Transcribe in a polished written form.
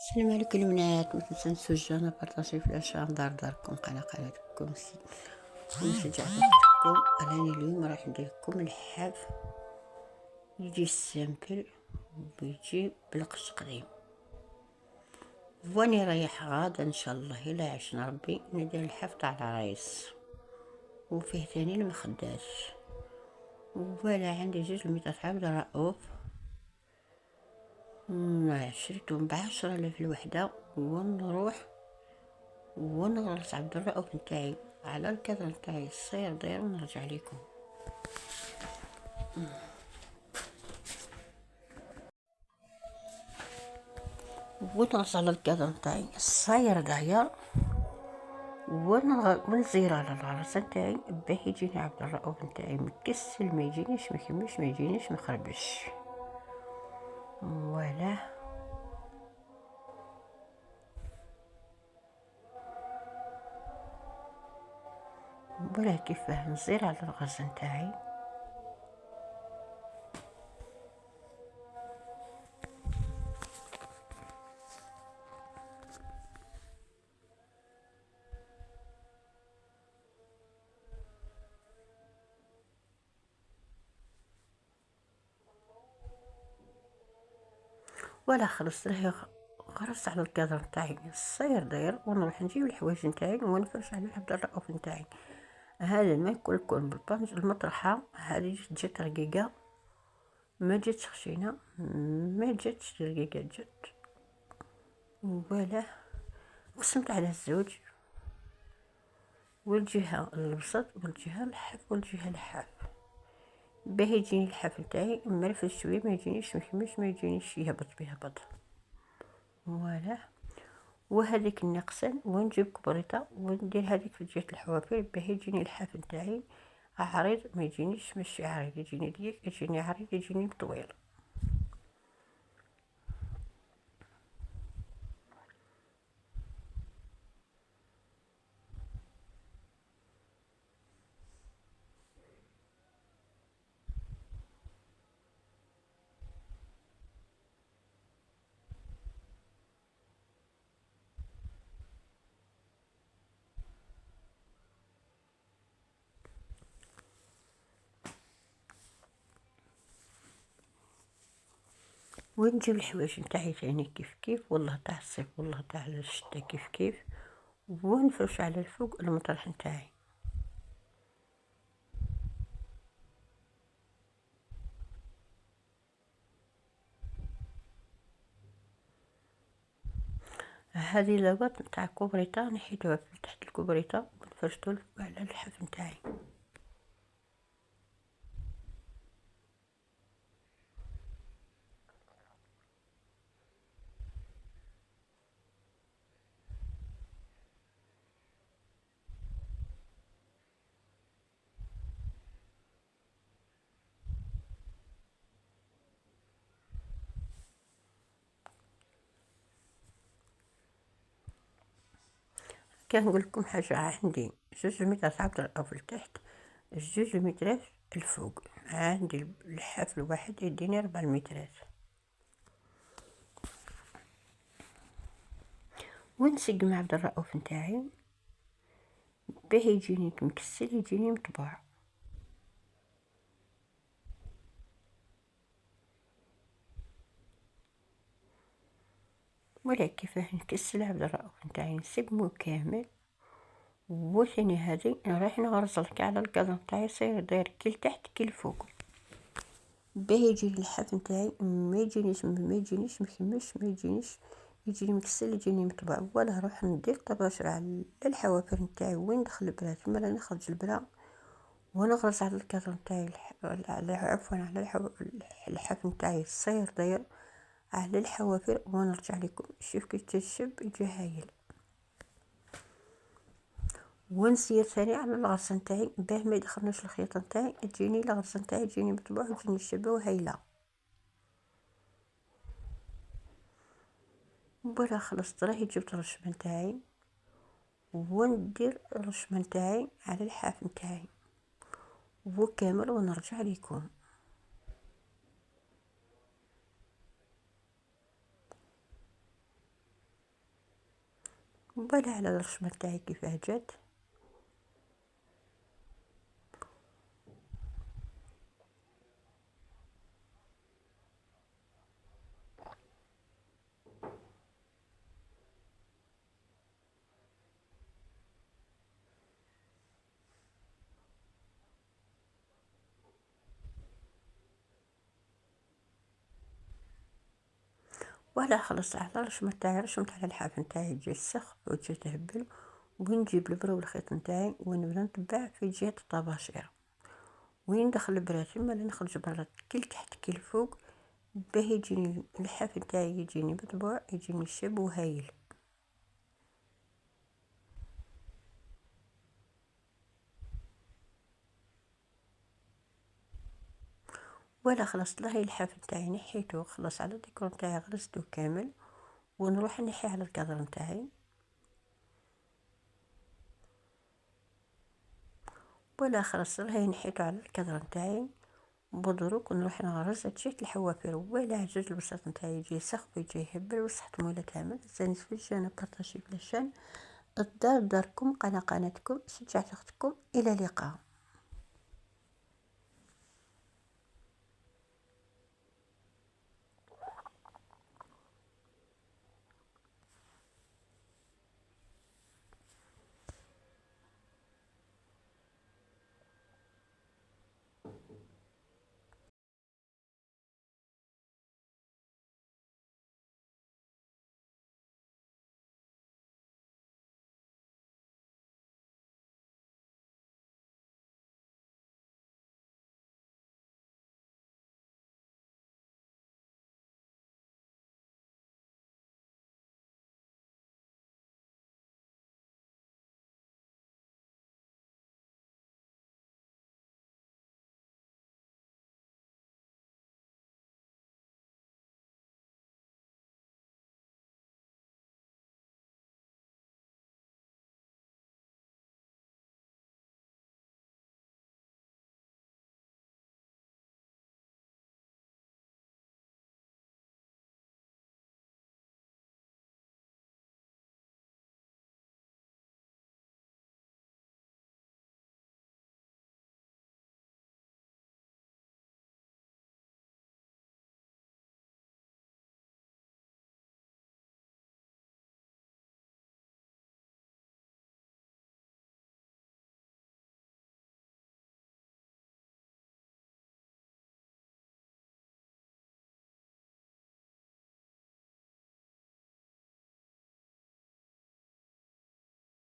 السلام عليكم البنات، ما تنسوش انا بارطاجي في الاشياء داركم قناتكم ونشجع اختكم. راني اليوم راح ندير لكم الحاف يجي سامبل ويجي بالقش قديم. واني رايح غادا ان شاء الله الى عشنا ربي ندير الحاف تاع العرايس، وفيه ثاني المخدات، ولا عندي 2 متر عبد الرؤوف شريتهم ب10,000 الوحدة. ونروح ونغرس عبد الرؤوف نتاعي على الكادر نتاعي الصغير داير ونرجع لكم. ونغرس على الكادر نتاعي الصغير داير ونزير على الغرس نتاعي باه يجيني عبد الرؤوف نتاعي مكسل، ما يجينيش مكمش، ما يجينيش مخربش. فوالا ولا كيفاه نزير على الغرس نتاعي. ولا خلصت له غرست على الكادر نتاعي الصغير داير، ونروح نجيب الحوايج نتاعي ونفرش على عبد الرؤوف نتاعي. هذا الماء كل بالبانج المطرحة هذه جات رقيقة، ما جاتش خشينة، ما جاتش رقيقة، جات. ولا قسمت على الزوج، والجهة الوسط والجهة الحاف والجهة الحاف، باه يجيني الحاف نتاعي مرفش شوية، ما يجينيش مخمش، ما يجينيش يهبط. فوالا وهذيك النقصان ونجيب كبريطة وندير هذيك في جهة الحوافر باه يجيني الحاف نتاعي عريض، ما يجينيش ماشي عريض، يجيني ضيق، يجيني عريض، يجيني طويل. ونجيب الحوايج نتاعي ثاني كيف والله تاع الصيف والله تاع الشتا كيف، ونفرش على الفوق المطرح نتاعي. هذه لاباط نتاع كوبريطة نحيدوها في تحت الكوبريطة ونفرشتو على الحاف نتاعي. كان نقول لكم حاجة، عندي 2 متر عبد الرؤوف لتحت، 2 مترات الفوق، عندي الحاف الواحد يديني 4 مترات. ونسق مع عبد الرؤوف نتاعي باه يجيني مكسل، يجيني مطبوع. ولا كيفاه نكسل عبد الرؤوف نتاعي نسقمو كامل. وثاني هذه رايح نغرزلك على الكادر نتاعي صاير داير كي لتحت كي لفوق، باه يجيني الحاف نتاعي ما يجينيش مخمش، ما يجينيش يجيني مكسل، يجيني مطبوع. ولا نروح ندير طباشر على الحوافر نتاعي وين ندخل البلا ثم لا نخرج البلا، ونغرز على الكادر نتاعي عفوا على الحاف نتاعي الصاير داير على الحوافر، ونرجع لكم. شوف كي تشب يجي هايل. ونسير ثاني على الغرزة نتاعي باه ما يدخلناش الخيط نتاعي، تجيني الغرزة نتاعي تجيني مطبوع وتجيني شابة وهايلة. ولا خلصت راهي جبت الرشمة نتاعي، وندير الرشمة نتاعي على الحاف نتاعي وكامل ونرجع لكم. وبالا على الرشمة تاعي كيفاه جات. ولا خلص على الرشمة تاعي، رشمت على الحاف نتاعي تجي السخ وتجي تهبل، ونجيب البرا والخيط نتاعي ونبدا نتبع في جهة الطباشير، وين ندخل البرا تما نخرج برا كل تحت كل فوق، باه يجيني الحاف نتاعي يجيني مطبوع، يجيني شاب وهايل. ولا خلصت له الحاف نتاعي نحيته خلاص على الديكور نتاعي غرزته كامل، ونروح نحيه على الكادر نتاعي. ولا خلاص راهي نحيته على الكادر نتاعي بدروك، ونروح نغرز جهة الحوافر. ولا عجز البساط نتاعي يجي سخف ويجي يهبل وصحتم ولا تعمل زاني في الجنة بارطاجي بلاشان الدار داركم قناتكم شجعت اختكم، الى اللقاء.